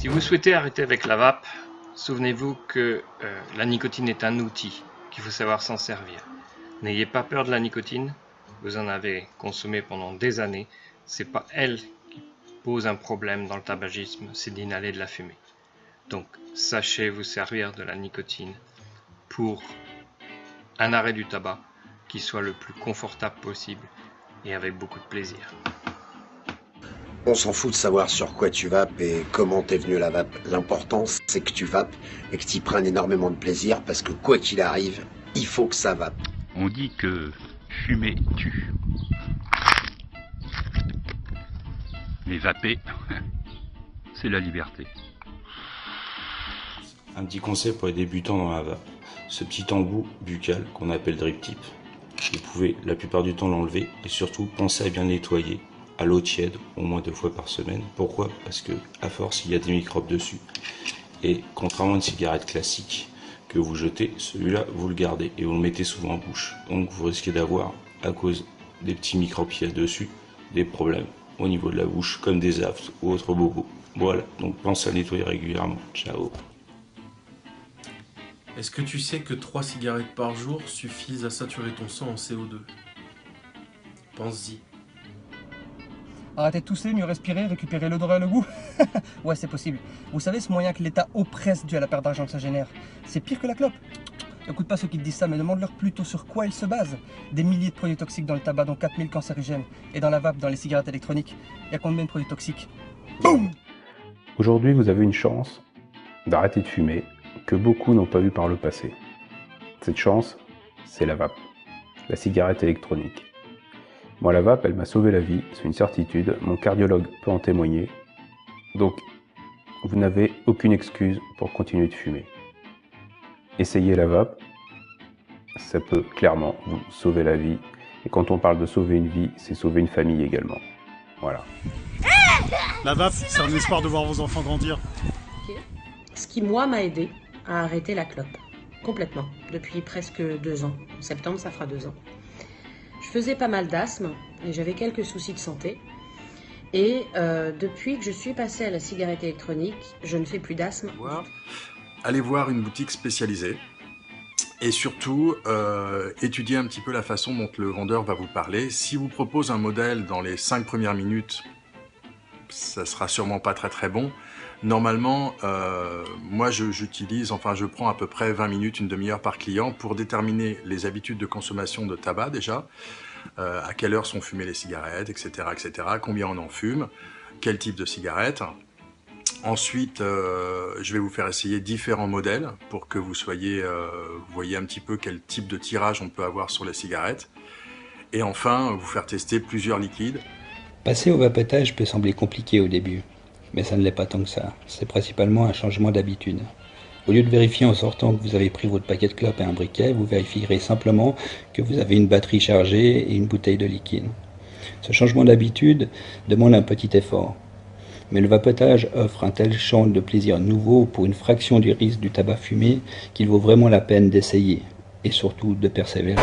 Si vous souhaitez arrêter avec la vape, souvenez-vous que la nicotine est un outil, qu'il faut savoir s'en servir. N'ayez pas peur de la nicotine, vous en avez consommé pendant des années, c'est pas elle qui pose un problème dans le tabagisme, c'est d'inhaler de la fumée. Donc sachez vous servir de la nicotine pour un arrêt du tabac qui soit le plus confortable possible et avec beaucoup de plaisir. On s'en fout de savoir sur quoi tu vapes et comment t'es venu la vape. L'important, c'est que tu vapes et que tu prennes énormément de plaisir parce que quoi qu'il arrive, il faut que ça vape. On dit que fumer tue. Mais vaper, c'est la liberté. Un petit conseil pour les débutants dans la vape. Ce petit embout buccal qu'on appelle drip tip, vous pouvez la plupart du temps l'enlever et surtout pensez à bien nettoyer à l'eau tiède au moins 2 fois par semaine. Pourquoi? Parce que à force il y a des microbes dessus et contrairement à une cigarette classique que vous jetez, celui-là vous le gardez et vous le mettez souvent en bouche. Donc vous risquez d'avoir, à cause des petits microbes qu'il y a dessus, des problèmes au niveau de la bouche comme des aftes ou autres bobos. Voilà, donc pensez à nettoyer régulièrement. Ciao. Est-ce que tu sais que 3 cigarettes par jour suffisent à saturer ton sang en CO2? Pense-y. Arrêtez de tousser, mieux respirer, récupérer l'odorat et le goût. Ouais, c'est possible. Vous savez ce moyen que l'État oppresse dû à la perte d'argent que ça génère? C'est pire que la clope. Écoute pas ceux qui te disent ça, mais demande-leur plutôt sur quoi ils se basent. Des milliers de produits toxiques dans le tabac, dont 4000 cancérigènes. Et dans la vape, dans les cigarettes électroniques, il y a combien de produits toxiques? Boum! Aujourd'hui, vous avez une chance d'arrêter de fumer que beaucoup n'ont pas eu par le passé. Cette chance, c'est la vape, la cigarette électronique. Moi, la vape, elle m'a sauvé la vie, c'est une certitude, mon cardiologue peut en témoigner. Donc, vous n'avez aucune excuse pour continuer de fumer. Essayez la vape, ça peut clairement vous sauver la vie. Et quand on parle de sauver une vie, c'est sauver une famille également. Voilà. La vape, c'est un espoir de voir vos enfants grandir. Ce qui, moi, m'a aidé à arrêter la clope. Complètement. Depuis presque 2 ans. En septembre, ça fera 2 ans. Je faisais pas mal d'asthme et j'avais quelques soucis de santé. Et depuis que je suis passée à la cigarette électronique, je ne fais plus d'asthme. Allez voir une boutique spécialisée et surtout étudier un petit peu la façon dont le vendeur va vous parler. Si vous propose un modèle dans les 5 premières minutes, ça sera sûrement pas très bon. Normalement, moi je prends à peu près 20 minutes, une demi-heure par client pour déterminer les habitudes de consommation de tabac déjà, à quelle heure sont fumées les cigarettes, etc., combien on en fume, quel type de cigarette. Ensuite, je vais vous faire essayer différents modèles pour que vous voyez un petit peu quel type de tirage on peut avoir sur les cigarettes. Et enfin, vous faire tester plusieurs liquides. Passer au vapotage peut sembler compliqué au début, mais ça ne l'est pas tant que ça. C'est principalement un changement d'habitude. Au lieu de vérifier en sortant que vous avez pris votre paquet de clopes et un briquet, vous vérifierez simplement que vous avez une batterie chargée et une bouteille de liquide. Ce changement d'habitude demande un petit effort. Mais le vapotage offre un tel champ de plaisir nouveau pour une fraction du risque du tabac fumé qu'il vaut vraiment la peine d'essayer et surtout de persévérer.